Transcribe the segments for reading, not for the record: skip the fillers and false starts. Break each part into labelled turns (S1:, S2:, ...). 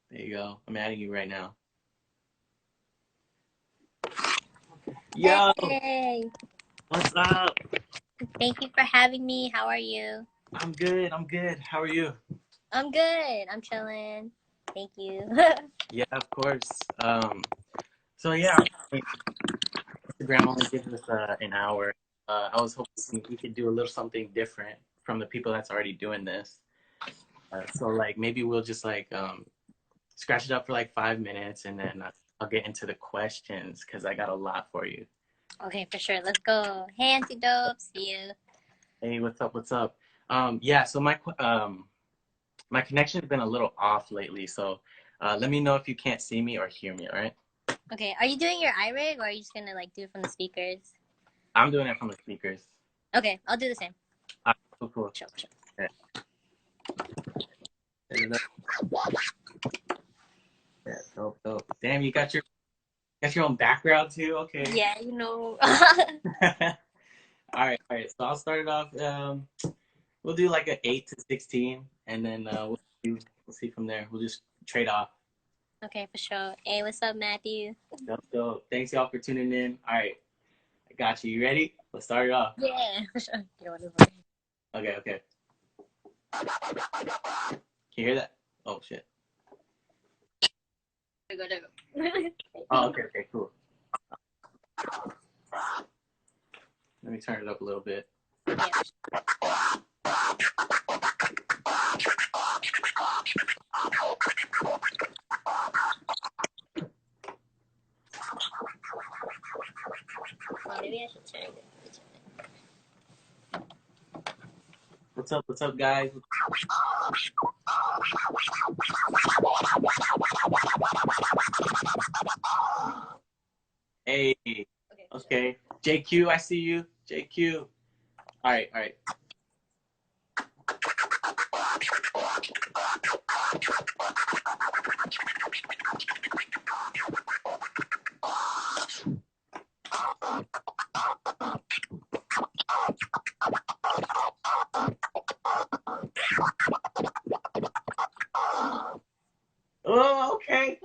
S1: There you go. I'm adding you right now. Yo,
S2: Hey,
S1: what's up?
S2: thank you for having me. How are you?
S1: I'm good. I'm good. How are you?
S2: I'm good. I'm chilling. Thank you.
S1: Yeah, of course. So yeah, Instagram only gives us an hour. I was hoping we could do a little something different from the people that's already doing this. So like maybe we'll just like scratch it up for like 5 minutes, and then I'll get into the questions because I got a lot for you.
S2: Okay, for sure. Let's go. Hey, Antidote. See you.
S1: Hey, what's up? What's up? Yeah. So my connection has been a little off lately, so let me know if you can't see me or hear me. All right.
S2: Okay, are you doing your iRig or are you just gonna like do it from the speakers?
S1: I'm doing it from the speakers.
S2: Okay, I'll do the same.
S1: Cool, cool.
S2: Sure, sure.
S1: Yeah. Yeah, dope, dope. Damn, you got your own background too. Okay.
S2: Yeah, you know.
S1: All right, all right. So I'll start it off. We'll do like a 8 to 16, and then we'll see from there. We'll just trade off.
S2: Okay, for sure. Hey, what's up, Matthew?
S1: Dope, dope. Thanks y'all for tuning in. All right, I got you. You ready? Let's start it off.
S2: Yeah, for sure.
S1: Okay, okay. Can you hear that? Oh shit.
S2: There we go.
S1: Oh, okay, okay, cool. Let me turn it up a little bit.
S2: Yeah. Well, maybe I should turn it.
S1: What's up, guys? Hey, okay. JQ, I see you. JQ. All right, all right. Oh, okay.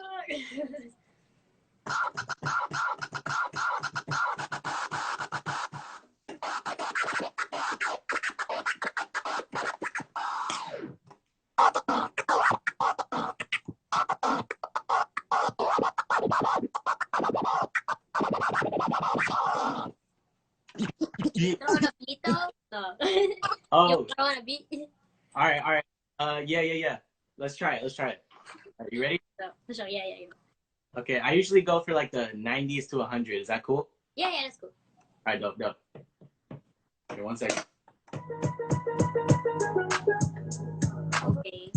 S2: You throwing a beat though? No. You
S1: Oh,
S2: throwing a beat?
S1: all right, all right. Yeah. Let's try it. Let's try it. Are you ready?
S2: So, for sure. Yeah.
S1: Okay, I usually go for like the 90s to 100. Is that cool?
S2: Yeah, that's cool.
S1: All right, dope, dope. Okay, 1 second.
S2: Okay.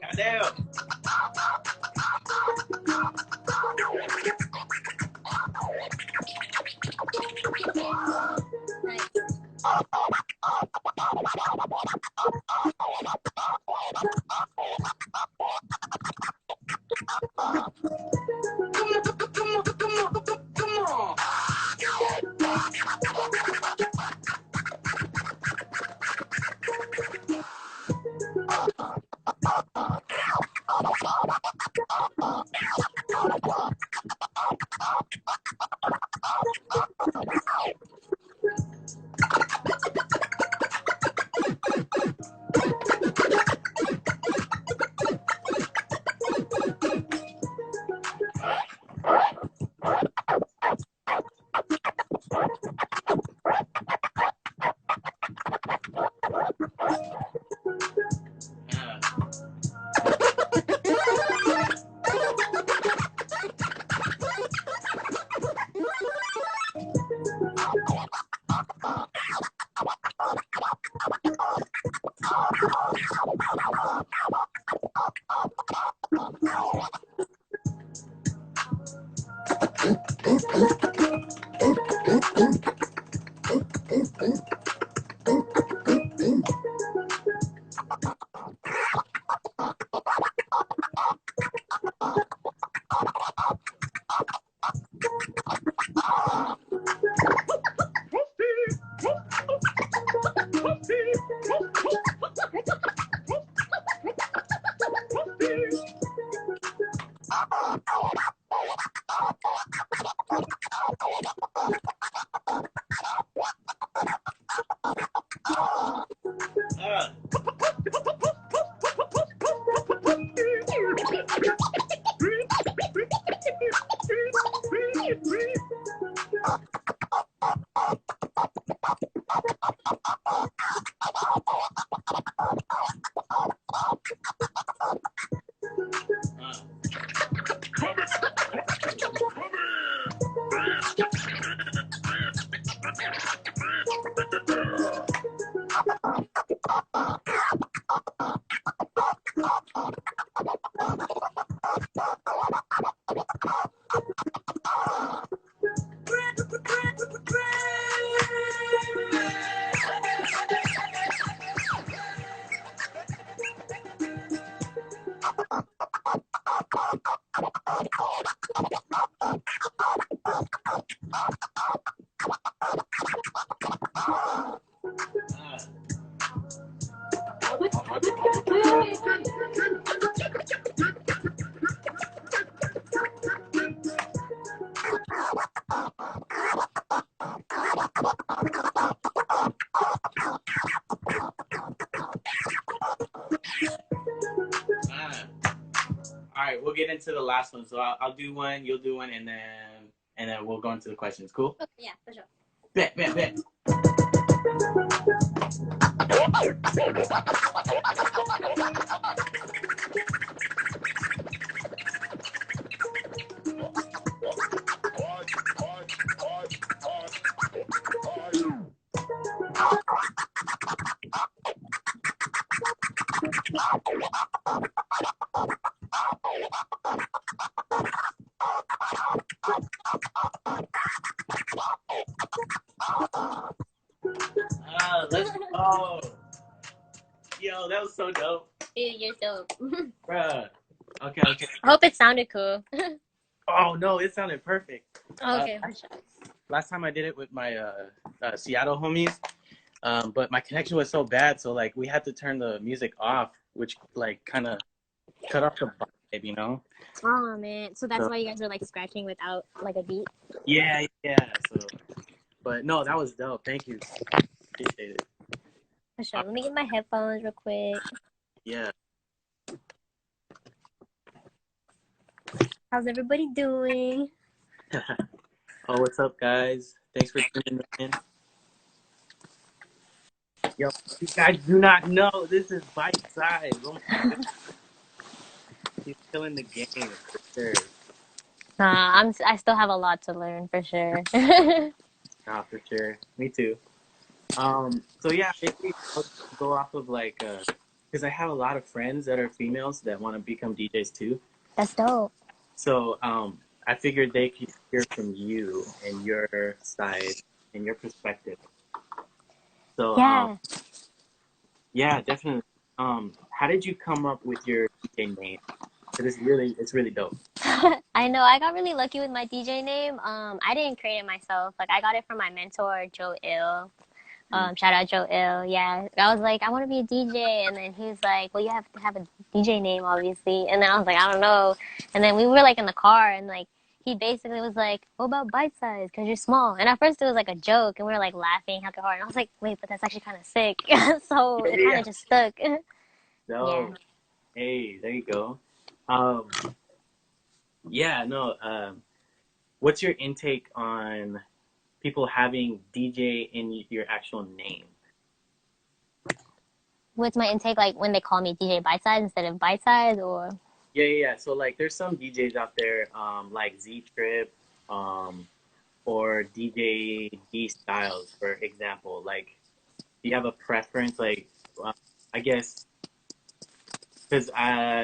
S1: Goddamn.
S2: Nice.
S1: right, we'll get into the last one. So I'll do one, you'll do one, and then we'll go into the questions. Cool?
S2: Okay, yeah, for sure.
S1: Bet, bet, bet. Let's go. Yo, that was so dope.
S2: Dude, you're dope.
S1: Bruh. Okay, okay.
S2: I hope it sounded cool.
S1: Oh, no, it sounded perfect.
S2: Okay, for sure.
S1: Last time I did it with my Seattle homies, but my connection was so bad, so like we had to turn the music off, which like kind of cut off the vibe, you know?
S2: Oh man, so that's why you guys were like scratching without like a beat.
S1: Yeah, yeah. So, but no, that was dope. Thank you. Appreciate it.
S2: For sure. Let me get my headphones real quick.
S1: Yeah.
S2: How's everybody doing?
S1: Oh, what's up, guys? Thanks for tuning in. Yo, you guys do not know this is Bitesize. Oh my goodness. He's killing the game for sure.
S2: I still have a lot to learn for sure.
S1: Nah, for sure. Me too. So yeah, basically I'll go off of like, because I have a lot of friends that are females that want to become DJs too.
S2: That's dope.
S1: So I figured they could hear from you and your side and your perspective. So
S2: Yeah.
S1: yeah, definitely. How did you come up with your DJ name? It's really dope.
S2: I know. I got really lucky with my DJ name. I didn't create it myself. Like I got it from my mentor, Joe Ill. Shout out Joe Ill. Yeah. I was like, I want to be a DJ. And then he was like, well, you have to have a DJ name, obviously. And then I was like, I don't know. And then we were like in the car and like, he basically was like, what about bite size? Because you're small. And at first it was like a joke and we were like laughing hella hard. And I was like, wait, but that's actually kind of sick. So it kind
S1: Yeah.
S2: of just stuck.
S1: So,
S2: Yeah.
S1: hey, there you go. Um, yeah, no. What's your intake on people having DJ in your actual name?
S2: What's my intake like when they call me DJ bite size instead of bite size or?
S1: Yeah, yeah, yeah. So like, there's some DJs out there, like Z Trip, or DJ D Styles, for example. Like, do you have a preference? Like, uh, I guess because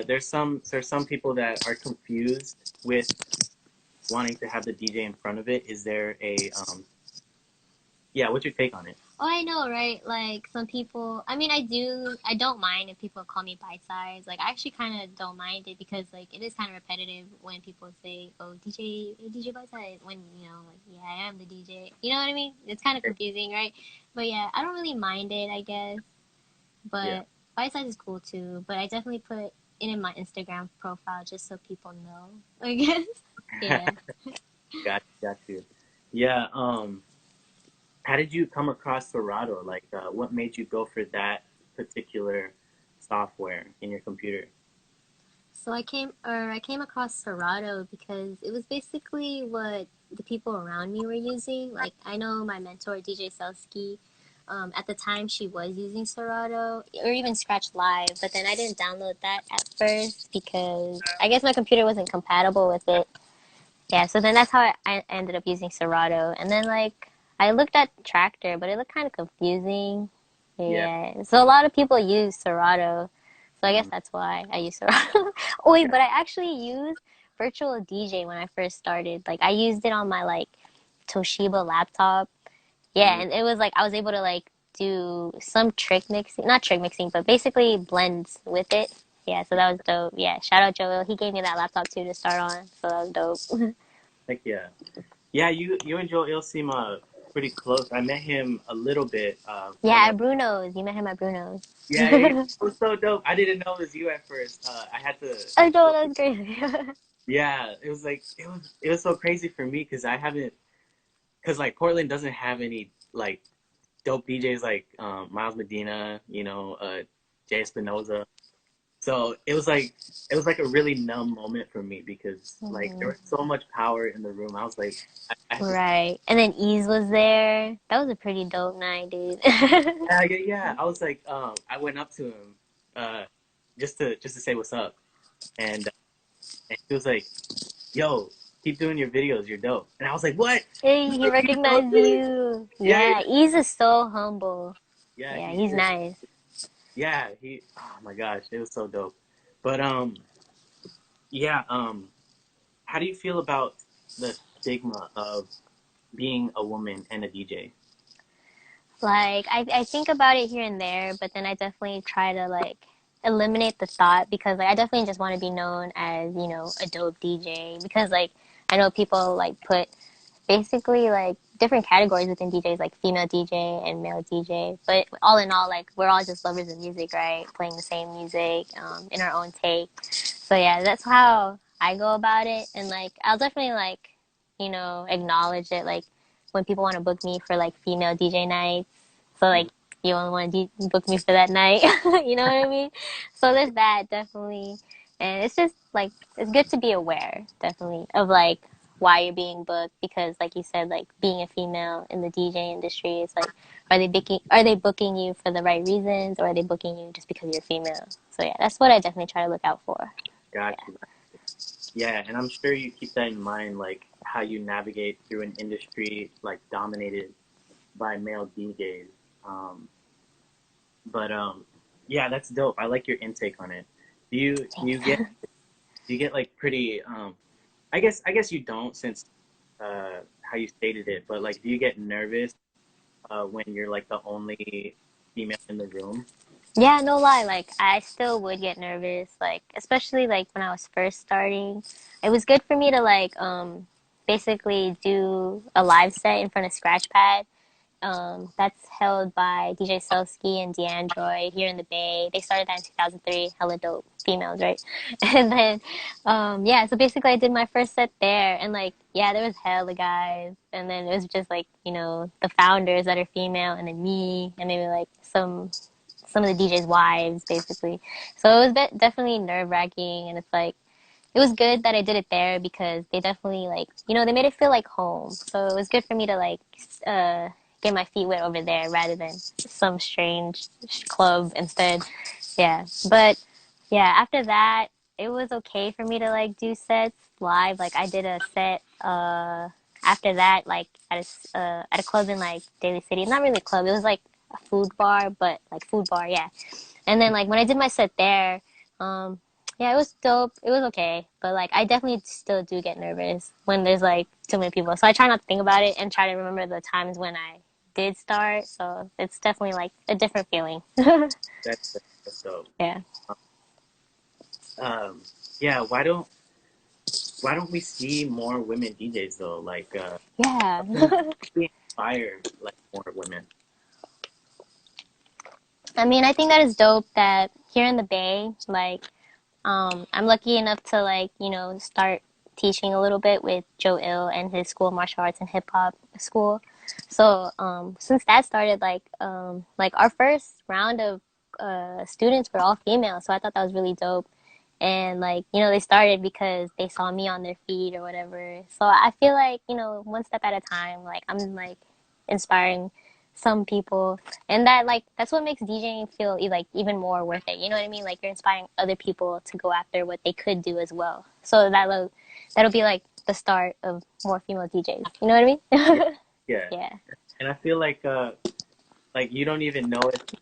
S1: there's some people that are confused with wanting to have the DJ in front of it. Is there a yeah? What's your take on it?
S2: Oh, I know, right? Like some people, I mean, I don't mind if people call me bite size. Like I actually kind of don't mind it because like it is kind of repetitive when people say, "Oh, DJ bite size," when you know, like yeah, I am the DJ. You know what I mean? It's kind of confusing, right? But yeah, I don't really mind it, I guess.
S1: Yeah,
S2: But bite size is cool too. But I definitely put it in my Instagram profile just so people know. I guess. Yeah.
S1: got you. Yeah. How did you come across Serato? Like, what made you go for that particular software in your computer?
S2: So I came across Serato because it was basically what the people around me were using. Like I know my mentor DJ Selski, at the time she was using Serato or even Scratch Live, but then I didn't download that at first because I guess my computer wasn't compatible with it. Yeah, so then that's how I ended up using Serato, and then like I looked at Tractor, but it looked kind of confusing.
S1: Yeah.
S2: Yeah, so a lot of people use Serato. So I guess
S1: Mm,
S2: that's why I use Serato. Oh wait, but I actually used Virtual DJ when I first started. Like I used it on my like Toshiba laptop. Yeah,
S1: mm.
S2: and it was like I was able to like do some trick mixing, not trick mixing, but basically blends with it. Yeah, so that was dope. Yeah, shout out Joel. He gave me that laptop too to start on, so that was dope.
S1: Heck yeah. Yeah, you and Joel seem pretty close. I met him a little bit when
S2: Yeah,
S1: I
S2: at Bruno's. You met him at Bruno's.
S1: yeah, yeah, yeah. It was so dope. I didn't know it was you at first. I had to
S2: I know, that was crazy.
S1: yeah, it was like it was so crazy for me because I haven't because like Portland doesn't have any like dope DJs like Miles Medina, you know, Jay Espinoza. So it was like a really numb moment for me because like there
S2: Mhm.
S1: was so much power in the room. I was like, I had to,
S2: Right. And then Ease was there. That was a pretty dope night, dude.
S1: yeah. I was like, I went up to him, just to say what's up, and and he was like, "Yo, keep doing your videos. You're dope." And I was like, "What?
S2: Hey,
S1: You
S2: he
S1: know, you know
S2: recognized
S1: me?"
S2: you.
S1: Yeah,
S2: Yeah, Ease is so humble.
S1: yeah,
S2: Yeah,
S1: he
S2: he's
S1: is.
S2: nice.
S1: Yeah, he. Oh my gosh, it was so dope. But yeah. How do you feel about the stigma of being a woman and a DJ?
S2: Like, I think about it here and there, but then I definitely try to, like, eliminate the thought because, like, I definitely just want to be known as, a dope DJ because, like, I know people, like, put basically like different categories within DJs, like female DJ and male DJ. But all in all, like we're all just lovers of music, right? Playing the same music in our own take. So yeah, that's how I go about it. And like I'll definitely like acknowledge it, like when people want to book me for like female DJ nights. So like you only want to book me for that night, you know what I mean? So there's that definitely, and it's just like it's good to be aware, definitely, of like why you're being booked because like you said, like being a female in the DJ industry is like are they booking you for the right reasons or are they booking you just because you're female? So yeah, that's what I definitely try to look out for.
S1: Got
S2: Yeah.
S1: you. Yeah, and I'm sure you keep that in mind, like how you navigate through an industry like dominated by male DJs. Um, but yeah, that's dope. I like your intake on it. Do you get like pretty I guess you don't since how you stated it, but like do you get nervous when you're like the only female in the room?
S2: Yeah, no lie. Like, I still would get nervous. Like, especially like when I was first starting, it was good for me to like, basically do a live set in front of Scratchpad. That's held by DJ Selsky and DeAndroid here in the Bay. They started that in 2003. Hella dope females, right? And then, yeah, so basically I did my first set there and like, yeah, there was hella guys. And then it was just like, the founders that are female and then me and maybe like some of the DJs' wives, basically. So it was definitely nerve wracking, and it's like it was good that I did it there because they definitely like they made it feel like home. So it was good for me to like uh, get my feet wet over there rather than some strange club instead. Yeah, but yeah, after that it was okay for me to like do sets live. Like I did a set after that like at a club in like Daly City. Not really a club. It was like a food bar, but like food bar, yeah. And then like when I did my set there, um, yeah, it was dope. It was okay, but like I definitely still do get nervous when there's like too many people. So I try not to think about it and try to remember the times when I did start. So it's definitely like a different feeling.
S1: That's dope.
S2: Yeah.
S1: Um, yeah, why don't we see more women DJs though? Like,
S2: Yeah.
S1: we inspire like more women.
S2: I mean, I think that is dope that here in the Bay, like I'm lucky enough to like, start teaching a little bit with Joe Ill and his school of martial arts and hip hop school. So, since that started, like our first round of students were all female, so I thought that was really dope. And like, they started because they saw me on their feed or whatever. So I feel like, one step at a time, like I'm like inspiring some people and that like that's what makes DJing feel like even more worth it. You know what I mean? Like you're inspiring other people to go after what they could do as well. So that'll be like the start of more female DJs. You know what I
S1: Yeah,
S2: mean?
S1: yeah.
S2: Yeah.
S1: And I feel like you don't even know it.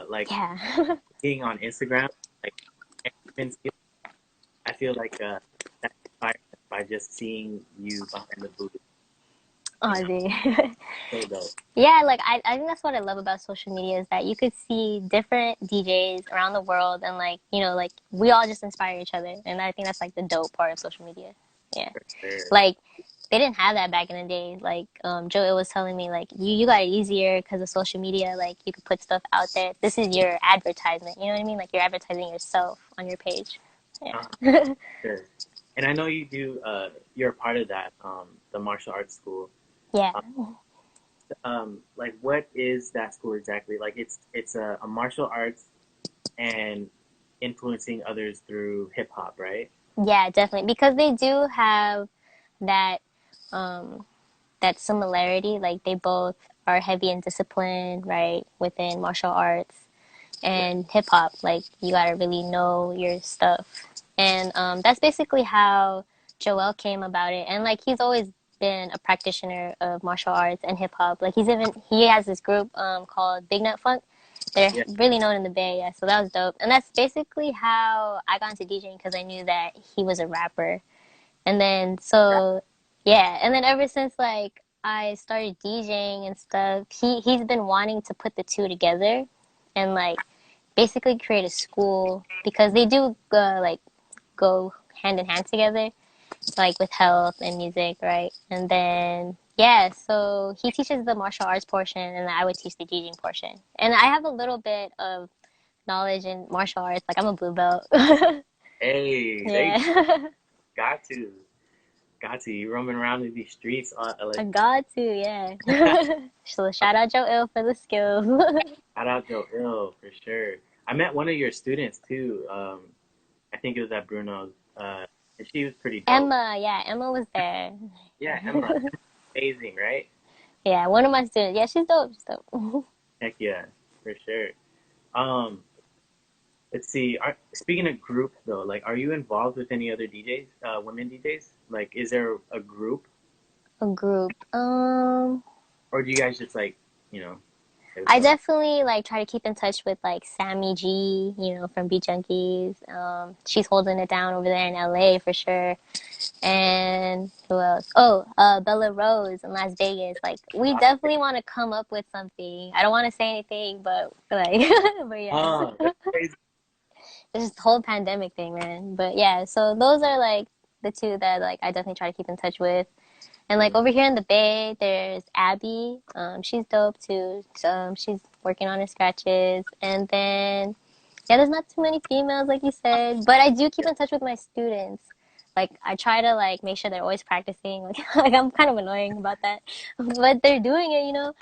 S1: Like
S2: Yeah.
S1: being on Instagram, like and women feel- I feel like that's inspired by just seeing you behind the booth. You
S2: Oh,
S1: know,
S2: dude.
S1: so dope.
S2: Yeah, like I think that's what I love about social media is that you could see different DJs around the world and like, like we all just inspire each other. And I think that's like the dope part of social media. Yeah.
S1: For sure.
S2: Like they didn't have that back in the day. Like Joey was telling me like you got it easier because of social media. Like you could put stuff out there. This is your advertisement. You know what I mean? Like you're advertising yourself on your page.
S1: Uh,
S2: Yeah.
S1: sure. And I know you do. You're a part of that. The martial arts school.
S2: Yeah.
S1: Like what is that school exactly? Like it's a martial arts and influencing others through hip hop, right?
S2: Yeah, definitely. Because they do have that um that similarity. Like they both are heavy in discipline, right, within martial arts
S1: Yeah.
S2: and hip hop. Like you gotta really know your stuff. And that's basically how Joel came about it. And like he's always been a practitioner of martial arts and hip hop. Like he has this group called Big Nut Funk. They're
S1: Yeah.
S2: really known in the Bay, yeah. So that was dope. And that's basically how I got into DJing because I knew that he was a rapper. And then so yeah, and then ever since like I started DJing and stuff, he's been wanting to put the two together and like basically create a school because they do like go hand in hand together, like with health and music, right? And then yeah, so he teaches the martial arts portion, and I would teach the DJing portion. And I have a little bit of knowledge in martial arts, like I'm a blue belt.
S1: Hey, they
S2: Yeah.
S1: got to, You roaming around in these streets,
S2: I
S1: like
S2: got to, yeah. So shout out Joe Ill for the skills.
S1: shout out Joe Ill for sure. I met one of your students too. I think it was at Bruno's, and she was pretty dope.
S2: Emma, yeah, Emma was there.
S1: Yeah, Emma, amazing, right?
S2: Yeah, one of my students. Yeah, she's dope. She's dope.
S1: Heck yeah, for sure. Um, let's see. Speaking of groups though, like, are you involved with any other DJs, women DJs? Like, is there a group,
S2: A group.
S1: or do you guys just like, you know, have
S2: I
S1: fun?
S2: definitely like try to keep in touch with like Sammy G, from Beat Junkies. She's holding it down over there in LA for sure. And who else? Oh, Bella Rose in Las Vegas. Like we definitely want to come up with something. I don't want to say anything, but like, but yeah.
S1: That's crazy.
S2: It's just the whole pandemic thing, man. But yeah, so those are like the two that like I definitely try to keep in touch with. And like
S1: Mm,
S2: over here in the Bay, there's Abby. She's dope too. So, she's working on her scratches. And then yeah, there's not too many females like you said, but I do keep
S1: yeah.
S2: in touch with my students. Like I try to like make sure they're always practicing. Like I'm kind of annoying about that, but they're doing it.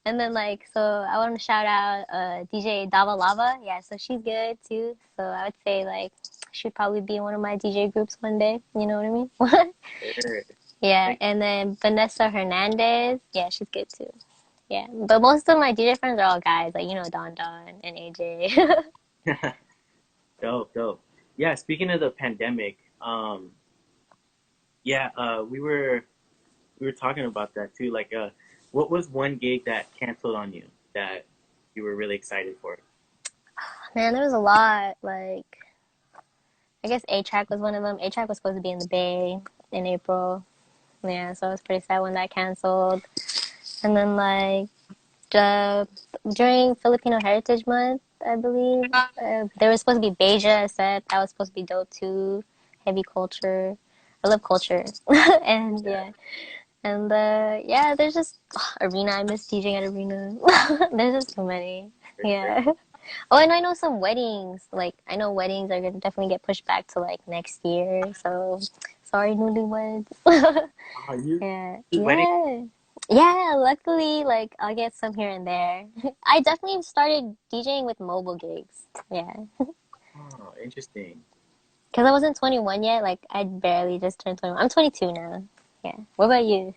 S2: And then like so I want to shout out DJ Dava Lava. Yeah, so she's good too. So I would say like she'd probably be in one of my DJ groups one day. You know what I mean?
S1: Sure.
S2: Yeah,
S1: Like,
S2: and then Vanessa Hernandez. Yeah, she's good too. Yeah, but most of my DJ friends are all guys, like Don Don and AJ.
S1: dope, dope. Yeah, speaking of the pandemic, yeah, we were talking about that too. Like, what was one gig that canceled on you that you were really excited for?
S2: Man, there was a lot. Like, I guess A Track was one of them. A Track was supposed to be in the Bay in April. Yeah, so I was pretty sad when that canceled. And then like uh, during Filipino Heritage Month, I believe there was supposed to be Beja set. That was supposed to be dope too. Heavy culture. I love culture. And
S1: Yeah,
S2: yeah. And yeah, there's just Arena. I miss DJing at Arena. There's just too many.
S1: for sure.
S2: Yeah. Oh, and I know some weddings. Like I know weddings are gonna definitely get pushed back to like next year. So sorry, newlyweds.
S1: Oh, you
S2: Yeah,
S1: do wedding?
S2: yeah, yeah. Luckily, like I'll get some here and there. I definitely started DJing with mobile gigs. Yeah,
S1: Oh, interesting.
S2: because I wasn't 21 yet. Like I barely just turned 21. I'm 22 now. Yeah. What about you?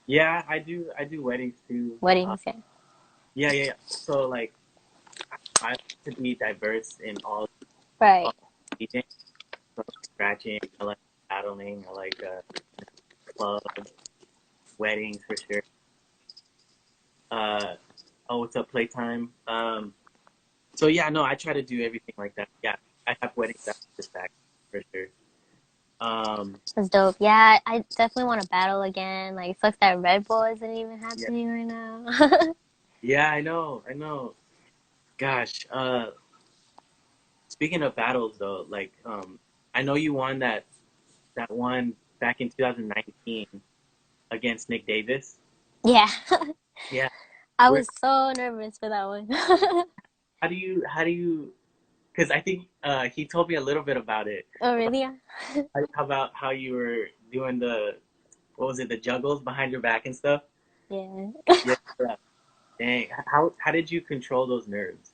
S1: Yeah, I do weddings too.
S2: Weddings? Yeah.
S1: Yeah, yeah, yeah. So like, I like to be diverse in all
S2: Right.
S1: DJing. So, scratching. I like battling. I like club weddings for sure. Uh, oh, what's up, playtime? So yeah, no, I try to do everything like that. Yeah, I have weddings that this back for sure. Um,
S2: That's dope. Yeah, I definitely want to battle again. Like, it sucks that Red Bull isn't even
S1: yeah,
S2: happening right now.
S1: yeah, I know. Gosh, speaking of battles though, like, I know you won that one back in 2019 against Nick Davis.
S2: Yeah,
S1: Yeah,
S2: I
S1: where
S2: was so nervous for that one.
S1: how do you? Because I think he told me a little bit
S2: Oh,
S1: about
S2: really?
S1: about how you were doing the what was it, the juggles behind your back and stuff.
S2: Yeah.
S1: Yeah, yeah. Dang. How did you control those nerves?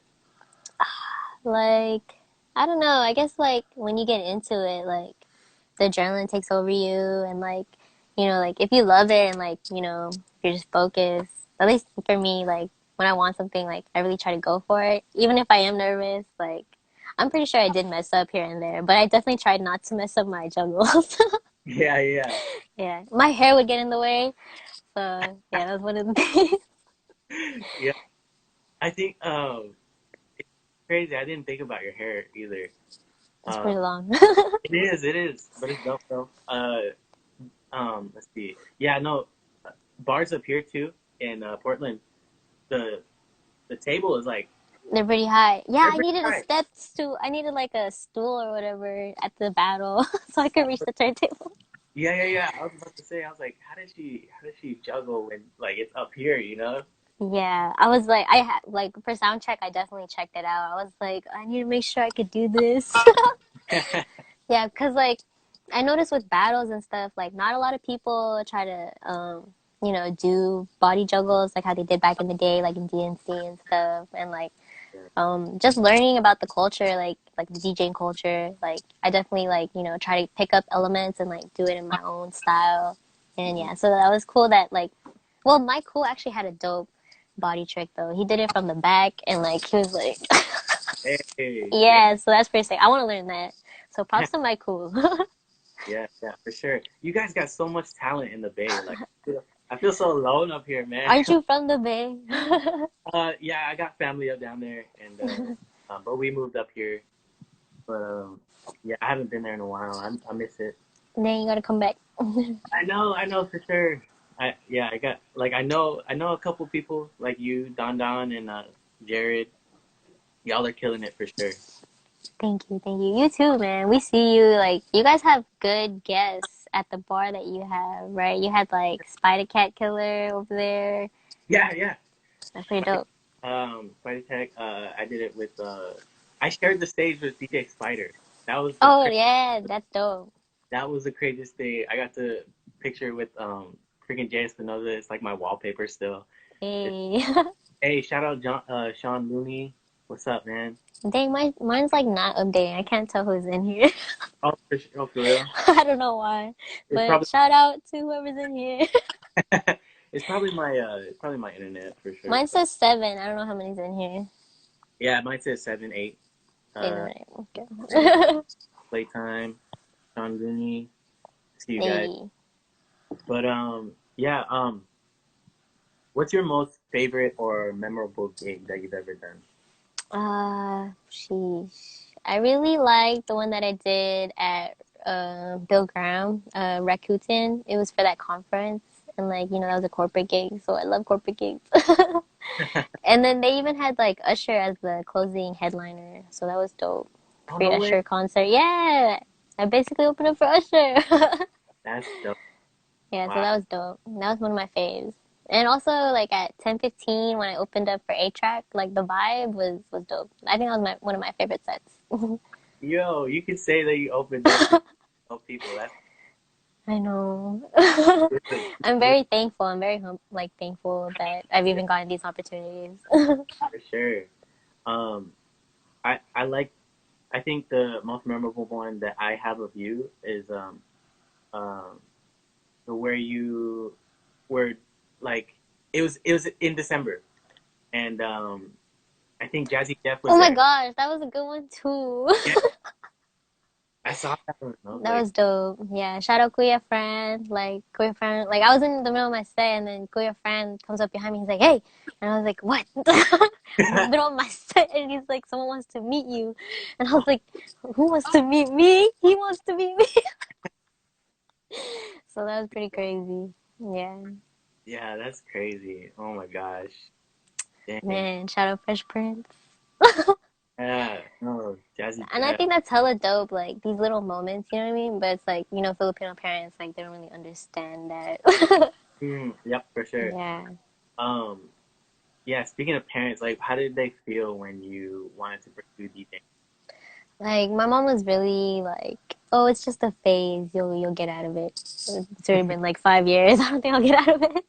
S2: Like, I don't know. I guess like when you get into it, like the adrenaline takes over you, and like like if you love it and like you're just focused. At least for me, like when I want something, like I really try to go for it, even if I am nervous. Like I'm pretty sure I did mess up here and there, but I definitely tried not to mess up my juggles.
S1: Yeah, yeah,
S2: Yeah, my hair would get in the way, so yeah, that was one of the things.
S1: yeah. I think it's crazy. I didn't think about your hair either.
S2: It's
S1: Um,
S2: pretty long.
S1: it is, but it's dope though. Let's see. Yeah, no, bars up here too in Portland. The the table is like
S2: They're pretty high. Yeah,
S1: they're
S2: I
S1: pretty
S2: needed a
S1: high.
S2: steps to. I needed like a stool or whatever at the battle so I could reach the turntable.
S1: Yeah, yeah, yeah. I was about to say, I was like, how does she juggle when like it's up here, you know?
S2: Yeah, I was like, I had like for sound check, I definitely checked it out. I was like, I need to make sure I could do this. Yeah, because like I noticed with battles and stuff, like not a lot of people try to, do body juggles like how they did back in the day, like in DNC and stuff, and like just learning about the culture, like the DJing culture. Like I definitely like try to pick up elements and like do it in my own style. And
S1: Mhm.
S2: yeah, so that was cool. That like, well, Mike Cool actually had a dope body trick though. He did it from the back and like he was like,
S1: Hey, yeah,
S2: yeah. So that's pretty sick. I want to learn that. So props to Mike Cool.
S1: yeah, yeah, for sure. You guys got so much talent in the Bay. Like, I feel so alone up here, man.
S2: Aren't you from the Bay?
S1: Yeah, I got family up down there, and but we moved up here. But yeah, I haven't been there in a while. I miss it.
S2: Then you gotta come back.
S1: I know for sure. Yeah, I got like I know a couple people like you, Don Don and Jared. Y'all are killing it for sure.
S2: Thank you, thank you. You too, man. We see you. Like, you guys have good guests at the bar that you have, right? You had like Spider Cat Killer over there.
S1: Yeah, yeah.
S2: That's pretty dope.
S1: Spider Tech. I did it with. I shared the stage with DJ Spider. That was the
S2: Oh yeah, that's dope.
S1: that was the craziest thing. I got to picture with freaking Jay Espinoza. It's like my wallpaper still. It,
S2: Hey,
S1: hey, shout out Sean Looney. What's up, man?
S2: dang, mine's like not updating. I can't tell who's in here.
S1: Oh, for real.
S2: I don't know why,
S1: It's
S2: but
S1: probably
S2: shout out to whoever's in here.
S1: it's probably my internet for sure.
S2: Mine
S1: But
S2: says 7. I don't know how many's in here.
S1: yeah, mine says 7, 8.
S2: Eight
S1: Uh,
S2: or nine.
S1: and
S2: Okay.
S1: Playtime, Sean Looney. See you guys.
S2: Hey.
S1: But yeah, what's your most favorite or memorable gig that you've ever done?
S2: Sheesh. I really like the one that I did at Bill Graham, Rakuten. It was for that conference, and like that was a corporate gig, so I love corporate gigs. And then they even had like Usher as the closing headliner, so that was dope.
S1: Oh
S2: Free
S1: no way.
S2: Usher concert, yeah. I basically opened up for Usher.
S1: That's dope.
S2: Yeah, so
S1: Wow.
S2: that was dope. That was one of my faves. And also like at 10:15 when I opened up for A Track, like the vibe was dope. I think that was one of my favorite sets.
S1: Yo, you could say that you opened up for people. That's
S2: I know.
S1: good.
S2: I'm very thankful. I'm very thankful that I've even gotten these opportunities.
S1: For sure. Um, I like. I think the most memorable one that I have of you is um where you were like it was in December and I think Jazzy Jeff was
S2: Oh my
S1: there.
S2: gosh, that was a good one too.
S1: Yeah, I saw that one. I was
S2: That
S1: like,
S2: was dope. Yeah, shout out Kuya Fran. Like Kuya Fran, like I was in the middle of my set, and then Kuya Fran comes up behind me. He's like, "Hey," and I was like, "What?" I'm in the middle of my set, and he's like, "Someone wants to meet you," and I was like, "Who wants to meet me? He wants to meet me." So that was pretty crazy. Yeah,
S1: yeah, that's crazy. Oh my gosh, dang.
S2: man. Shout out Fresh Prince.
S1: Yeah, no, Jazzy
S2: And I
S1: Jeff.
S2: think that's hella dope, like these little moments, you know what I mean? But it's like, Filipino parents, like, they don't really understand that.
S1: Yep, for sure.
S2: Yeah.
S1: Um, yeah. Speaking of parents, like, how did they feel when you wanted to pursue DJing?
S2: Like my mom was really like, "Oh, it's just a phase. You'll get out of it." It's already been like 5 years. I don't think I'll get out of it.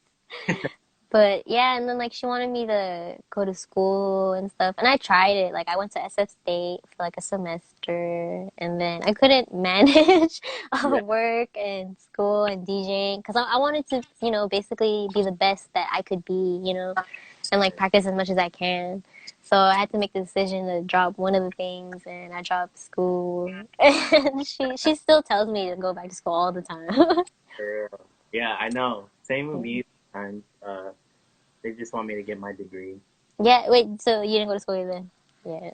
S2: But yeah, and then like she wanted me to go to school and stuff, and I tried it. Like I went to SF State for like a semester, and then I couldn't manage
S1: Yeah.
S2: work and school and DJing because I wanted to, basically be the best that I could be, and like practice as much as I can. So I had to make the decision to drop one of the things, and I dropped school. And she still tells me to go back to school all the time.
S1: For real. Yeah, I know. Same with me sometimes. They just want me to get my degree.
S2: Yeah, wait, so you didn't go to school either? Yeah.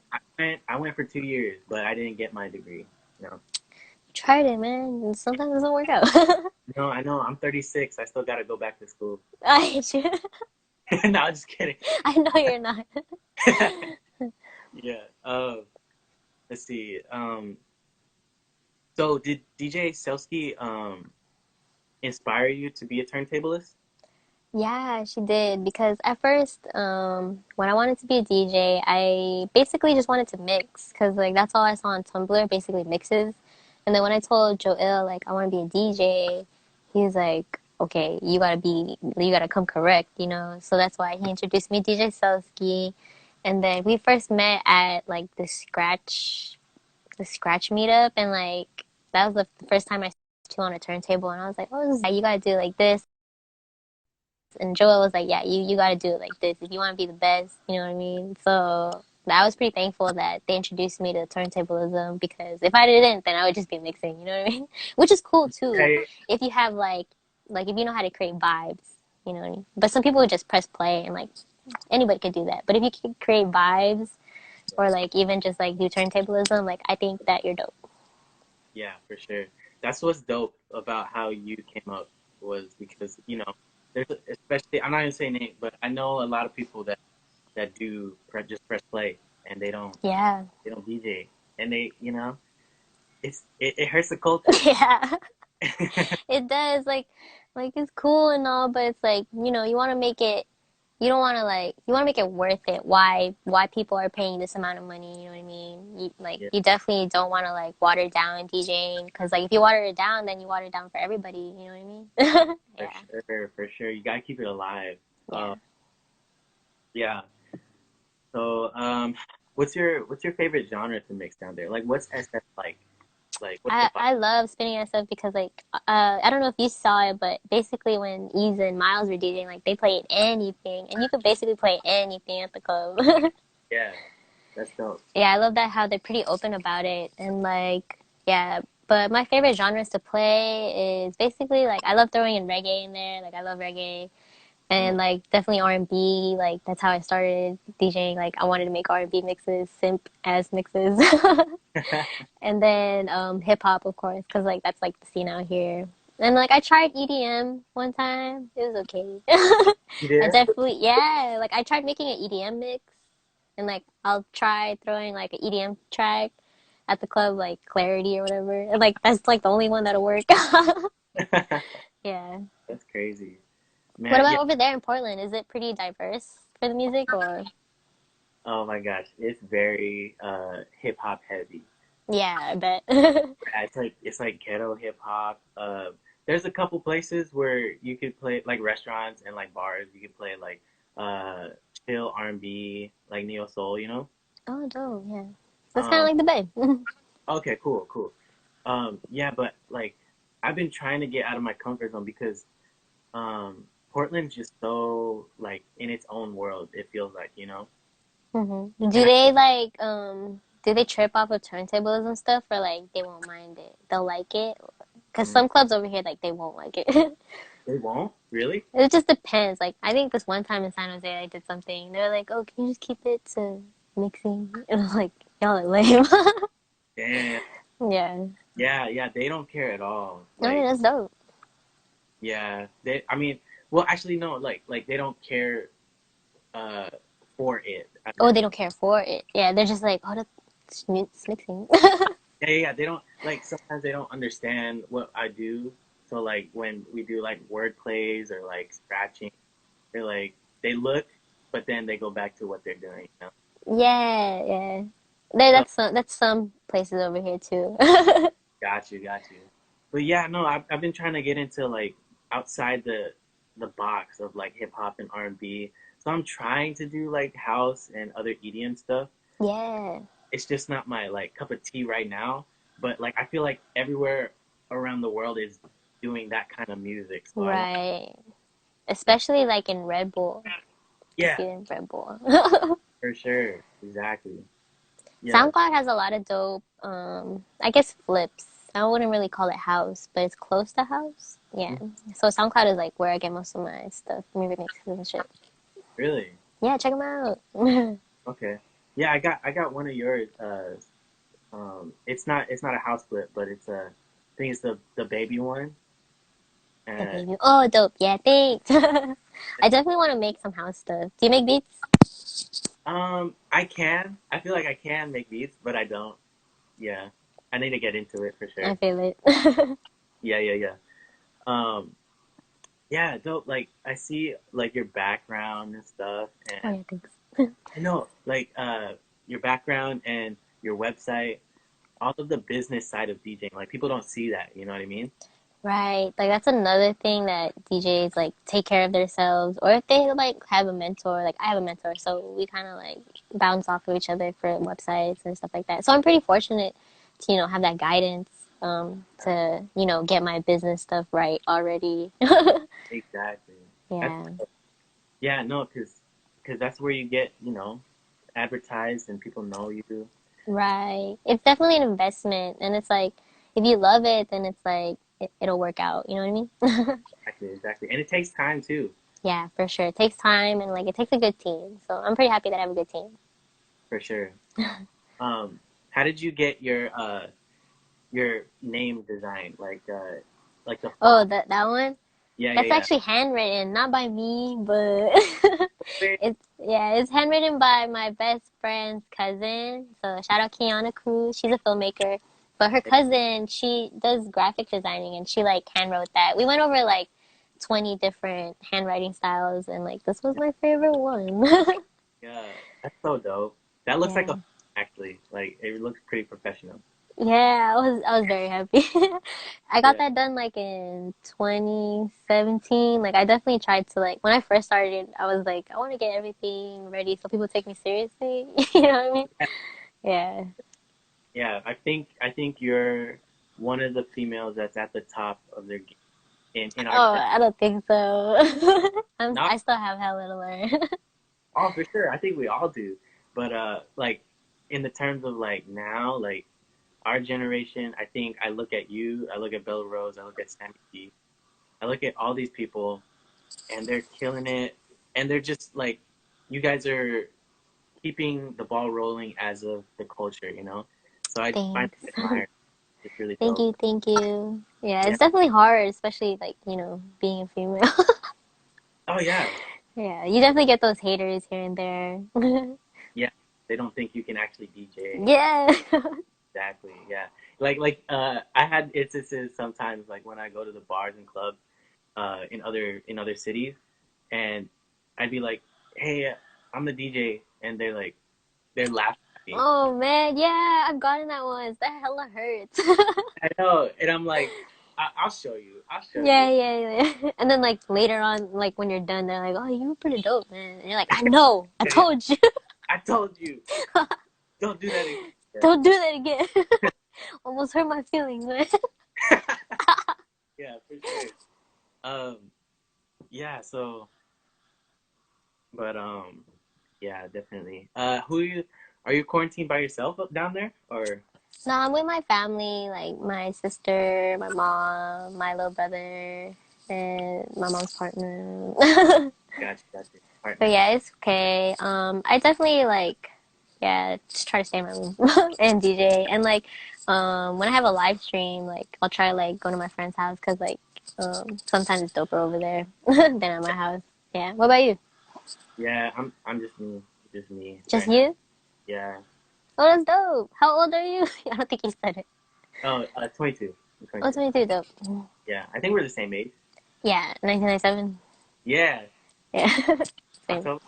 S1: I went for 2 years, but I didn't get my degree. No.
S2: Tried it, man. And sometimes it doesn't work out.
S1: No, I know. I'm 36. I still gotta go back to school.
S2: I hate you.
S1: No, I'm just kidding.
S2: I know you're not.
S1: Yeah. Let's see. So did DJ Selsky inspire you to be a turntablist?
S2: Yeah, she did because at first, when I wanted to be a DJ, I basically just wanted to mix because like that's all I saw on Tumblr, basically mixes. And then when I told Joel like I want to be a DJ, he was like, "Okay, you gotta come correct, you know." So that's why he introduced me to DJ Selsky, and then we first met at like the scratch meetup, and like that was the first time I saw on a turntable, and I was like, "Oh, you gotta do it like this." And Joel was like, "Yeah, you got to do it like this if you want to be the best." You know what I mean? So I was pretty thankful that they introduced me to turntablism because if I didn't, then I would just be mixing. You know what I mean? Which is cool too
S1: Okay.
S2: if you have like if you know how to create vibes. You know what I mean? But some people would just press play and like anybody could do that. But if you can create vibes
S1: Yeah.
S2: or like even just like do turntablism, like I think that you're dope.
S1: Yeah, for sure. That's what's dope about how you came up was because there's especially I'm not even saying it, but I know a lot of people that do just press play and
S2: Yeah,
S1: they don't DJ and it hurts the culture.
S2: yeah. It does like it's cool and all, but it's like you want to make it. You don't want to like you want to make it worth it. Why people are paying this amount of money? You know what I mean?
S1: Yeah,
S2: You definitely don't want to like water down DJing because like if you water it down, then you water it down for everybody. You know what I mean?
S1: for
S2: Yeah,
S1: sure, for sure. You gotta keep it alive.
S2: yeah.
S1: Yeah. So, what's your favorite genre to mix down there? Like, what's SF like? Like, what's the vibe?
S2: I love spinning and stuff because like I don't know if you saw it, but basically when Ease and Miles were DJing, like they played anything, and you could basically play anything at the club.
S1: Yeah, that's dope.
S2: Yeah, I love that how they're pretty open about it and like yeah. But my favorite genres to play is basically like I love throwing in reggae in there. Like I love reggae
S1: Mm.
S2: and like definitely R&B. Like that's how I started DJing. Like I wanted to make R&B mixes, simp as mixes. And then hip hop of course cuz like that's like the scene out here. And like I tried EDM one time. It was okay.
S1: You
S2: I
S1: did?
S2: definitely yeah, like I tried making an EDM mix and like I'll try throwing like an EDM track at the club, like Clarity or whatever, and like that's like the only one that'll work. Yeah.
S1: That's crazy,
S2: What
S1: man. Yeah.
S2: about over there in Portland? Is it pretty diverse for the music or?
S1: Oh my gosh, it's very hip hop heavy.
S2: Yeah, I bet.
S1: Yeah, it's like ghetto hip hop. There's a couple places where you could play like restaurants and like bars. You could play like uh chill R&B, like neo soul.
S2: Oh, dope. Yeah, that's kind of
S1: Um,
S2: like the Bay.
S1: okay, cool, cool. Yeah, but like I've been trying to get out of my comfort zone because Portland's just so like in its own world. It feels like.
S2: Do
S1: And I
S2: they like do they trip off of turntables and stuff or like they won't mind it? They'll like it? Cuz
S1: mm,
S2: some clubs over here like they won't like it.
S1: they won't really.
S2: It just depends. Like I think this one time in San Jose I did something. They were like, "Oh, can you just keep it to mixing?" And I'm like, "Y'all are lame."
S1: Damn.
S2: Yeah.
S1: Yeah, yeah, they don't care at all.
S2: Okay,
S1: Like,
S2: that's dope.
S1: yeah, I mean, well, actually, no, like they don't care uh for it. As
S2: Oh,
S1: in,
S2: they don't care for it. Yeah, they're just like, "Oh, that's mixing."
S1: yeah, yeah, yeah, they don't like sometimes they don't understand what I do. So like when we do like word plays or like scratching, they're like they look, but then they go back to what they're doing.
S2: Yeah, yeah.
S1: So
S2: That's some places over here too.
S1: got you, got you. But yeah, no, I've been trying to get into like outside the the box of like hip hop and R&B. So I'm trying to do like house and other EDM stuff.
S2: Yeah.
S1: It's just not my like cup of tea right now. But like I feel like everywhere around the world is doing that kind of music. So I want,
S2: Right. Especially like in Red Bull. You
S1: yeah,
S2: see it in Red Bull.
S1: for sure, exactly. Yeah,
S2: SoundCloud has a lot of dope, I guess flips. I wouldn't really call it house, but it's close to house. Yeah. So SoundCloud is like where I get most of my stuff, music mixes and shit.
S1: really.
S2: Yeah, check them out.
S1: Okay. Yeah, I got one of yours. It's not a house flip, but it's a I think it's the baby one.
S2: The
S1: Uh,
S2: baby. Oh, dope. Yeah, thanks. I definitely want to make some house stuff. Do you make beats?
S1: I can. I feel like I can make beats, but I don't. Yeah, I need to get into it for
S2: I
S1: sure.
S2: feel it.
S1: Yeah, yeah, yeah. Um, yeah, dope. Like I see like your background and stuff,
S2: Oh,
S1: and
S2: yeah, thanks.
S1: I know like your background and your website, all of the business side of DJing. Like people don't see that. You know what I mean?
S2: Right. Like that's another thing that DJs like take care of themselves or if they like have a mentor, like I have a mentor, so we kind of like bounce off of each other for websites and stuff like that. So I'm pretty fortunate to, have that guidance to, get my business stuff right already.
S1: Exactly. That's
S2: Yeah.
S1: yeah, no, because that's where you get advertised and people know you.
S2: Right. It's definitely an investment and it's like if you love it, then it's like it'll work out, you know what I mean?
S1: Exactly, exactly, and it takes time too,
S2: Yeah, for sure. It takes time and like it takes a good team. So I'm pretty happy that I have a good team.
S1: for sure. How did you get your name design? Like the
S2: Oh,
S1: font?
S2: that one?
S1: Yeah, yeah,
S2: That's
S1: yeah.
S2: actually handwritten, not by me, but
S1: Wait,
S2: it's handwritten by my best friend's cousin. So shout out Kiana Cruz. She's a filmmaker. But her cousin, she does graphic designing and she like handwrote that. We went over like 20 different handwriting styles and like this was my favorite one.
S1: yeah, that's so dope. That looks like a
S2: Yeah.
S1: actually like it looks pretty professional.
S2: Yeah, I was very happy. I got
S1: Yeah,
S2: that done like in 2017. Like I definitely tried to like when I first started, I was like I want to get everything ready so people take me seriously. You know what I mean? Yeah.
S1: yeah. I think you're one of the females that's at the top of their game in our
S2: Oh,
S1: craft.
S2: I don't think so.
S1: Not
S2: I still have hella to learn.
S1: all for sure. I think we all do, but like in the terms of like now, like our generation, I think I look at you, I look at Bella Rose, I look at Sammy G, I look at all these people, and they're killing it, and they're just like, you guys are keeping the ball rolling as of the culture. So I just find
S2: Thanks.
S1: it admiring. It's really
S2: Thank
S1: dope.
S2: you, thank you. Yeah,
S1: Yeah.
S2: it's definitely hard, especially like, being a female.
S1: Oh yeah.
S2: Yeah, you definitely get those haters here and there.
S1: Yeah. They don't think you can actually DJ.
S2: Yeah.
S1: Exactly. Yeah. Like I had instances sometimes like when I go to the bars and clubs in other cities, and I'd be like, "Hey, I'm the DJ," and they're laughing at me.
S2: Oh man, yeah, I've gotten that once. That hella hurts.
S1: I know, and I'm like, I'll show you. I'll show you.
S2: Yeah, yeah, yeah. And then like later on, like when you're done, they're like, "Oh, you were pretty dope, man." And you're like, "I know, I
S1: Yeah, yeah.
S2: told you,
S1: I told you, don't do that again.
S2: don't do that again." Almost hurt my feelings, man.
S1: Yeah, for sure. Um, yeah. So, but yeah, definitely. Who are you quarantined by yourself up down there, or?
S2: No, I'm with my family, like my sister, my mom, my little brother, and my mom's partner.
S1: Gotcha, gotcha.
S2: But
S1: Partner.
S2: yeah, it's okay. I definitely like, yeah, just try to stay in my room and DJ. And like, when I have a live stream, like I'll try like go to my friend's house because like, sometimes it's doper over there than at my house. Yeah. What about you?
S1: Yeah, I'm just me
S2: Just
S1: right now.
S2: you?
S1: Yeah.
S2: Oh, that's dope. How old are you? I don't think you said it.
S1: Oh, 22. I'm
S2: Oh,
S1: 22.
S2: 22, dope.
S1: Yeah, I think we're the same age.
S2: Yeah, 1997.
S1: Yeah,
S2: Yeah, same.
S1: October.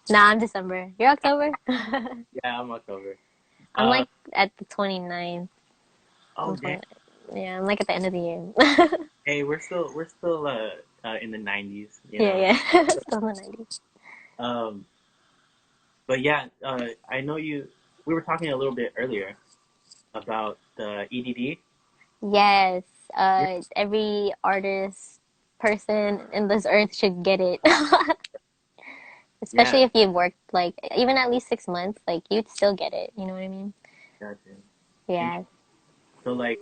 S2: Nah, I'm December. You're October?
S1: Yeah, I'm October.
S2: I'm
S1: Uh,
S2: like at the 29th.
S1: oh
S2: I'm
S1: damn.
S2: 20, yeah, I'm like at the end of the year.
S1: Hey, we're still in the 90s, you
S2: Yeah,
S1: know.
S2: yeah. Still in the 90s.
S1: Um, but yeah, I know you. We were talking a little bit earlier about the EDD.
S2: Yes.
S1: Yeah,
S2: Every artist person in this earth should get it.
S1: yeah,
S2: Especially if you've worked like even at least 6 months, like you'd still get it. You know what I mean?
S1: gotcha. And
S2: Yeah.
S1: so like,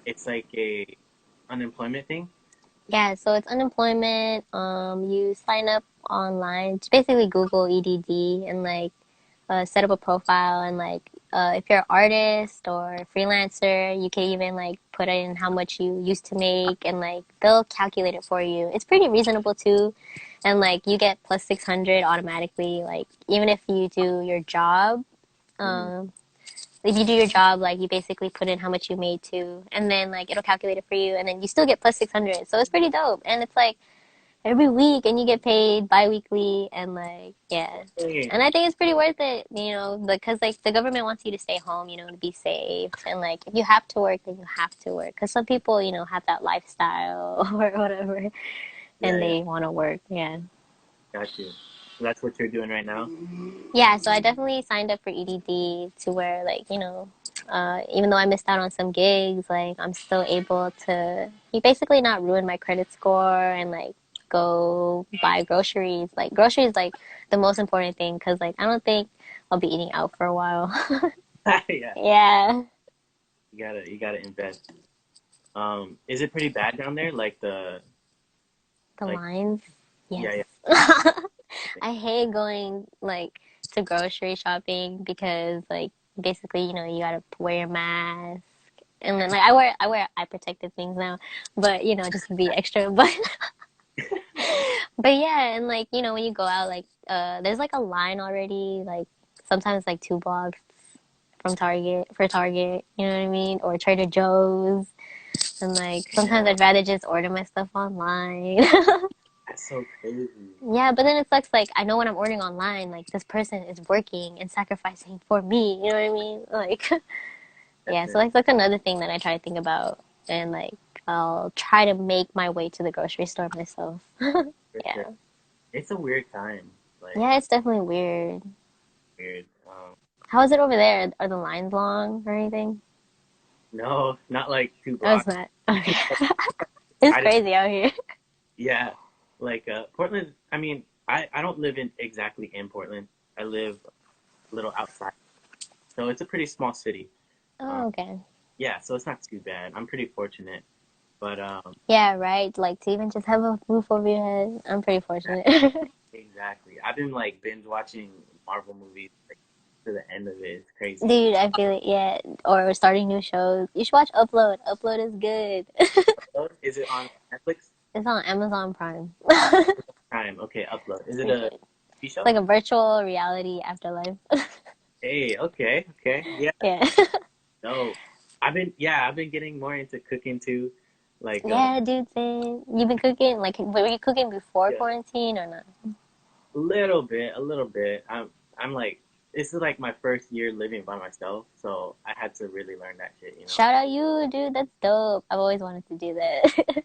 S1: it's like a unemployment thing.
S2: Yeah, so it's unemployment. You sign up online. Just basically Google EDD and like set up a profile and like if you're an artist or a freelancer, you can even like put in how much you used to make and like they'll calculate it for you. It's pretty reasonable too. And like you get plus 600 automatically. Like even if you do your job,
S1: Hmm.
S2: um, if you do your job, like you basically put in how much you made too, and then like it'll calculate it for you, and then you still get plus 600. So it's pretty dope, and it's like every week, and you get paid bi-weekly, and like yeah,
S1: Hey,
S2: and I think it's pretty worth it, because like the government wants you to stay home, to be safe, and like if you have to work, then you have to work, because some people, have that lifestyle or whatever,
S1: yeah,
S2: and
S1: yeah,
S2: they want to work, yeah.
S1: got you. So that's what you're doing right now.
S2: Yeah, so I definitely signed up for EDD to where, like, even though I missed out on some gigs, like, I'm still able to you basically not ruin my credit score and, like, go buy groceries. Like, groceries, like, the most important thing because, like, I don't think I'll be eating out for a while.
S1: Yeah,
S2: Yeah,
S1: you gotta invest. Is it pretty bad down there? Like
S2: the
S1: like
S2: lines. Yes.
S1: yeah, yeah.
S2: I hate going, like, to grocery shopping because, like, basically, you gotta wear your mask. And then like I wear eye protective things now, but just to be extra. But yeah, and like when you go out, like there's like a line already, like sometimes like 2 blocks from Target, you know what I mean, or Trader Joe's, and like sometimes
S1: Yeah,
S2: I'd rather just order my stuff online.
S1: that's so crazy.
S2: Yeah, but then it sucks. Like I know when I'm ordering online, like this person is working and sacrificing for me. You know what I mean? Like yeah, so
S1: Definitely,
S2: like that's another thing that I try to think about, and like I'll try to make my way to the grocery store myself.
S1: for sure.
S2: Yeah,
S1: It's a weird time. Like
S2: yeah, it's definitely weird.
S1: weird.
S2: How is it over there? Are the lines long or anything?
S1: No, not like two
S2: Oh, it's
S1: blocks.
S2: not. Okay, it's
S1: I didn't.
S2: crazy out here.
S1: Yeah, like Portland. I mean, I don't live in exactly in Portland. I live a little outside, so it's a pretty small city. Um,
S2: Oh, okay.
S1: yeah, so it's not too bad. I'm pretty fortunate, but
S2: Yeah, right. Like to even just have a roof over your head, I'm pretty fortunate.
S1: exactly. I've been like binge watching Marvel movies like to the end of it. It's crazy.
S2: Dude, I feel it. Yeah, or starting new shows. You should watch Upload. Upload is good.
S1: Upload? Is it on Netflix?
S2: It's on Amazon Prime.
S1: Time. Okay, Upload. Is it
S2: Pretty
S1: a
S2: good.
S1: TV
S2: It's
S1: show?
S2: like a virtual reality afterlife.
S1: Hey, okay, okay. Yeah,
S2: Yeah.
S1: no. I've been getting more into cooking too. Like
S2: Yeah, dude, same. You've been cooking? Like, were you cooking before
S1: yeah,
S2: quarantine or not?
S1: a little bit. I'm like this is like my first year living by myself, so I had to really learn that shit, you know.
S2: Shout out you, dude. That's dope. I've always wanted to do that.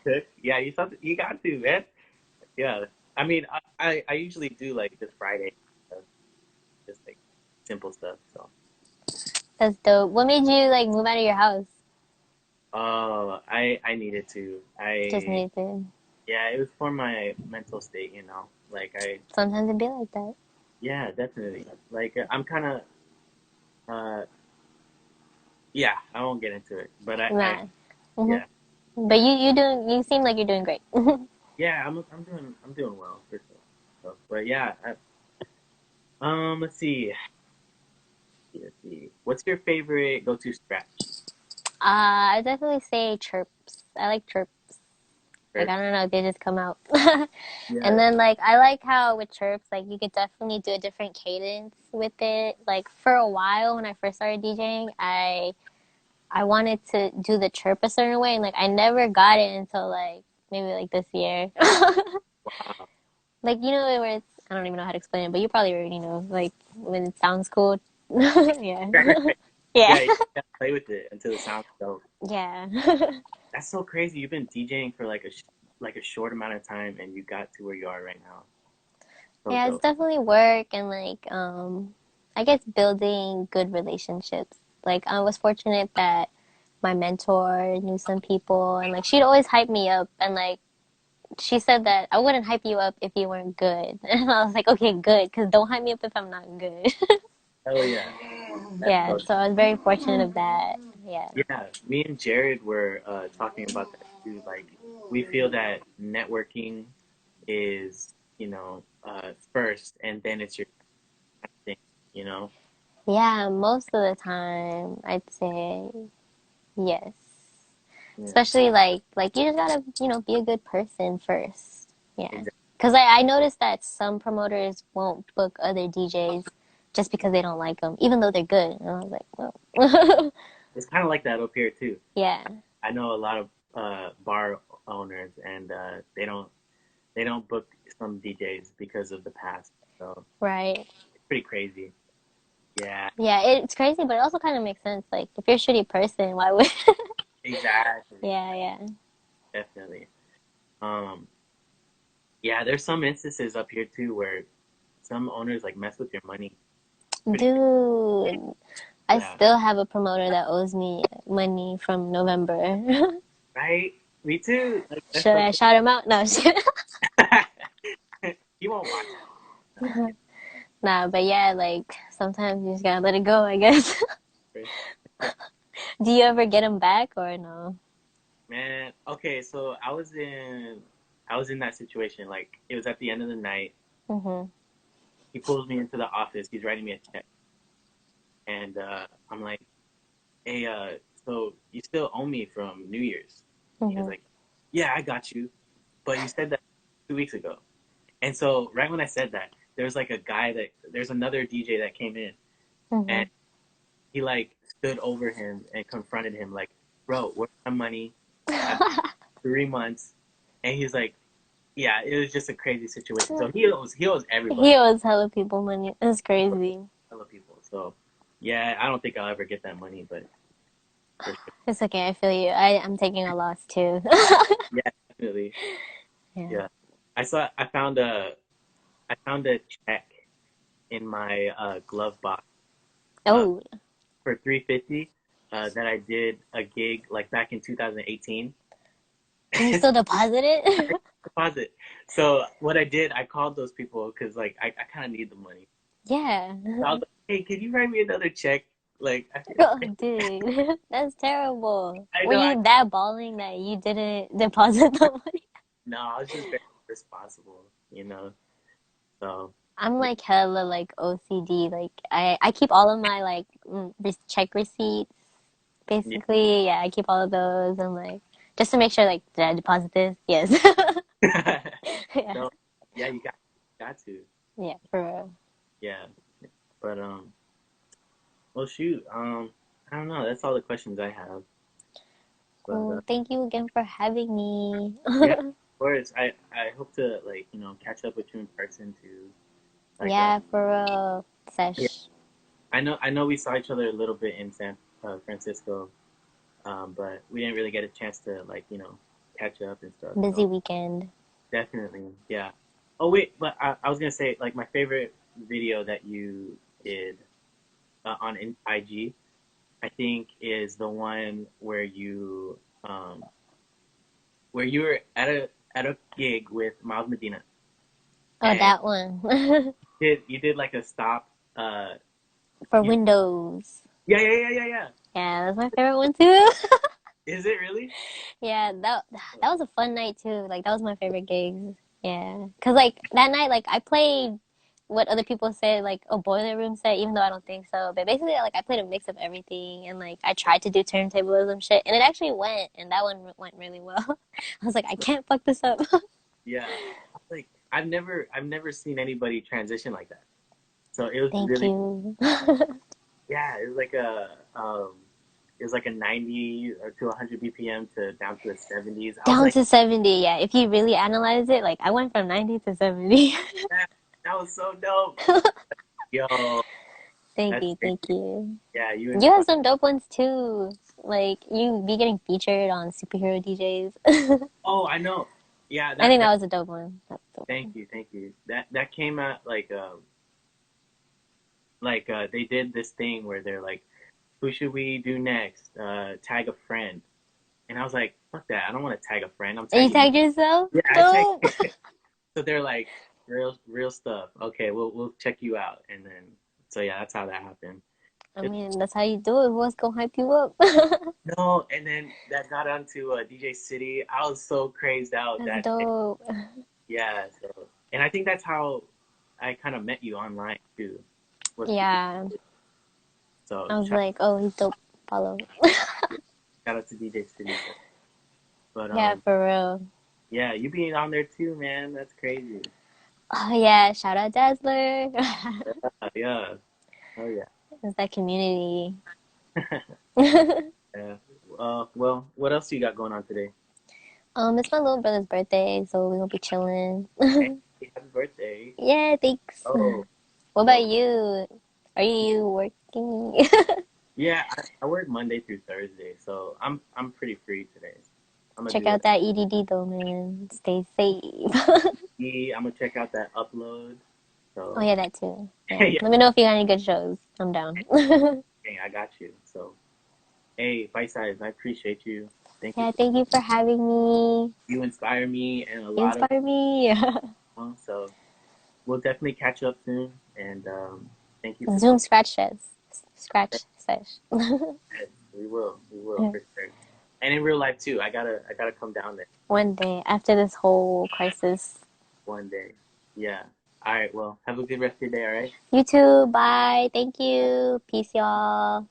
S1: Cook? Yeah, you got to, man. Yeah. I mean, I usually do like just Friday, uh, just like simple stuff. So,
S2: That's dope. What made you like move out of your house?
S1: I needed to.
S2: Just
S1: I
S2: needed to.
S1: Yeah, it was for my mental state, you know. Like
S2: Sometimes it be like that.
S1: yeah, definitely. Like I'm kind of, uh, yeah, I won't get into it, but
S2: Nah. Hmm.
S1: yeah,
S2: But
S1: yeah,
S2: you seem like you're doing great.
S1: yeah, I'm doing well for sure. So, but yeah, let's see, let's see. What's your favorite go-to scratch?
S2: I definitely say chirps. I like chirps. Like
S1: Or,
S2: I don't know, they just come out. And
S1: yeah,
S2: then like I like how with chirps, like you could definitely do a different cadence with it. Like for a while when I first started DJing, I wanted to do the chirp a certain way, and like I never got it until like maybe like this year.
S1: wow.
S2: Like where it's I don't even know how to explain it, but you probably already know. Like when it sounds cool. Yeah.
S1: Right, right, right.
S2: Yeah.
S1: Yeah, you gotta play with it until it sounds dope.
S2: Yeah.
S1: That's so crazy. You've been DJing for like a short amount of time, and you got to where you are right now. So
S2: Yeah, it's
S1: dope.
S2: definitely work and like I guess building good relationships. Like I was fortunate that my mentor knew some people and like she'd always hype me up and like she said that I wouldn't hype you up if you weren't good. And I was like, okay, good, because don't hype me up if I'm not good.
S1: Hell yeah. That's
S2: Yeah,
S1: so
S2: so I was very fortunate of that. Yeah.
S1: yeah. Me and Jared were talking about that too. Like we feel that networking is, first, and then it's your thing. You know.
S2: Yeah, most of the time I'd say yes.
S1: Yeah.
S2: Especially like you just gotta, be a good person first. Yeah.
S1: Exactly.
S2: Because I noticed that some promoters won't book other DJs just because they don't like them, even though they're good. And I was like, well,
S1: It's kind of like that up here too.
S2: yeah,
S1: I know a lot of bar owners, and they don't book some DJs because of the past. So
S2: right.
S1: it's pretty crazy. Yeah,
S2: Yeah, it's crazy, but it also kind of makes sense. Like, if you're a shitty person, why would?
S1: exactly.
S2: Yeah, yeah.
S1: Definitely. Um, yeah, there's some instances up here too where some owners like mess with your money. Pretty crazy.
S2: Dude, I
S1: Yeah.
S2: still have a promoter that owes me money from November.
S1: Right? Me too. Like that's
S2: Should
S1: so
S2: I shout him out? No,
S1: he won't watch
S2: nah, but yeah, like sometimes you just gotta let it go, I guess.
S1: it.
S2: Do you ever get him back or no?
S1: Man, okay, so I was in that situation. Like it was at the end of the night.
S2: Mhm.
S1: He pulls me into the office. He's writing me a check, and I'm like, "Hey, so you still owe me from New Year's?" And he was
S2: Mhm.
S1: like, "Yeah, I got you, but you said that 2 weeks ago." And so right when I said that, there's another DJ that came in, and
S2: Mhm.
S1: he like stood over him and confronted him like, "Bro, where's my money? I've 3 months," and he's like, "Yeah, it was just a crazy situation." So he owes
S2: He
S1: everybody.
S2: owes hella people money. That's crazy.
S1: I love people. So yeah, I don't think I'll ever get that money, but for sure.
S2: It's okay. I feel you. I'm taking a loss too.
S1: Yeah, definitely.
S2: Yeah.
S1: Yeah. I found a check in my glove box uh
S2: Oh,
S1: for 350 that I did a gig like back in 2018.
S2: can you
S1: So
S2: still deposit
S1: I
S2: it?
S1: deposit. So what I did, I called those people because like I kind of need the money.
S2: Yeah.
S1: So I was like, "Hey, can you write me another check?" Like
S2: Oh, dude, that's terrible.
S1: I
S2: Were
S1: know I
S2: you that balling that you didn't deposit the money?
S1: no, I was just very responsible, you know. So
S2: I'm
S1: yeah,
S2: like hella like OCD. Like I keep all of my like check receipts.
S1: yeah.
S2: Basically, yeah, I keep all of those and like just to make sure like did I deposit this? Yes. Yeah.
S1: No, yeah, you got to.
S2: Yeah, for real.
S1: Yeah. But well shoot, I don't know. That's all the questions I have. But
S2: Well, thank you again for having me.
S1: yeah, of course. I hope to like, catch up with you in person too. Like
S2: Yeah, for real.
S1: yeah,
S2: Sesh.
S1: I know we saw each other a little bit in San Francisco, but we didn't really get a chance to like, catch up and stuff. So
S2: Busy weekend.
S1: definitely, yeah. Oh wait, but I was gonna say like my favorite video that you did on IG, I think, is the one where you were at a gig with Miles Medina,
S2: Oh,
S1: and
S2: that one.
S1: you did like a stop.
S2: For
S1: You,
S2: Windows.
S1: yeah.
S2: Yeah, that's my favorite one too.
S1: Is it really?
S2: Yeah, that was a fun night too. Like that was my favorite gigs. Yeah, cause like that night, like I played what other people say like a boiler room set, even though I don't think so. But basically, like I played a mix of everything, and like I tried to do turntablism shit, and it actually went, and that one went really well. I was like, I can't fuck this up.
S1: Yeah. Like I've never seen anybody transition like that. So it was
S2: Thank
S1: really
S2: you.
S1: yeah. It was like a 90 or to 100 BPM to down to the 70s. I was
S2: Down
S1: like,
S2: to 70. Yeah, if you really analyze it, like I went from 90 to 70.
S1: that was so dope. Yo,
S2: Thank
S1: that's
S2: you,
S1: crazy.
S2: thank you.
S1: Yeah, you
S2: You have
S1: inspired.
S2: some dope ones too. Like you be getting featured on superhero DJs.
S1: Oh, I know. Yeah,
S2: I think
S1: that
S2: that was a dope one. That's a dope
S1: thank
S2: one.
S1: you, thank you. That came out like they did this thing where they're like, who should we do next? Tag a friend. And I was like, fuck that. I don't want to tag a friend. I'm
S2: And you
S1: tagging you.
S2: tagged yourself?
S1: Yeah, I tagged.
S2: Dope.
S1: So they're like, real stuff. Okay, we'll check you out. And then so yeah, that's how that happened.
S2: I
S1: It,
S2: mean, that's how you do it. What's gonna hype you up?
S1: no, and then that got onto DJ City. I was so crazed out
S2: That's
S1: that day.
S2: dope.
S1: Yeah. So and I think that's how I kind of met you online too. Was because
S2: Yeah.
S1: so
S2: I was like, oh, he's dope. Follow.
S1: shout out to DJ City. But
S2: Yeah, for real.
S1: yeah, you being on there too, man. That's crazy.
S2: Oh yeah, shout out Dazzler.
S1: Yeah. Oh yeah.
S2: It's that community.
S1: Yeah. Well, what else you got going on today?
S2: It's my little brother's birthday, so we're gonna be chilling.
S1: Hey, happy birthday.
S2: Yeah, thanks.
S1: Oh,
S2: What about
S1: well,
S2: you? Are you working?
S1: yeah, I work Monday through Thursday, so I'm pretty free today. I'm gonna
S2: Check
S1: do
S2: out
S1: what
S2: that EDD though, man. Stay safe.
S1: I'm gonna check out that upload.
S2: Oh
S1: So
S2: yeah, that too. Yeah.
S1: yeah,
S2: Let me know if you got any good shows. I'm down.
S1: hey, I got you. So hey, Bite Size, I appreciate you. Thank you
S2: Yeah,
S1: so
S2: thank you for having me.
S1: you inspire me and a
S2: You
S1: lot of
S2: inspire me.
S1: so we'll definitely catch up soon. And thank you for
S2: Zoom scratch sets. Scratch sesh.
S1: we will for sure. And in real life too. I gotta come down there
S2: One day after this whole crisis.
S1: one day. Yeah. All right. Well, have a good rest of your day. All right.
S2: You too. Bye. Thank you. Peace, y'all.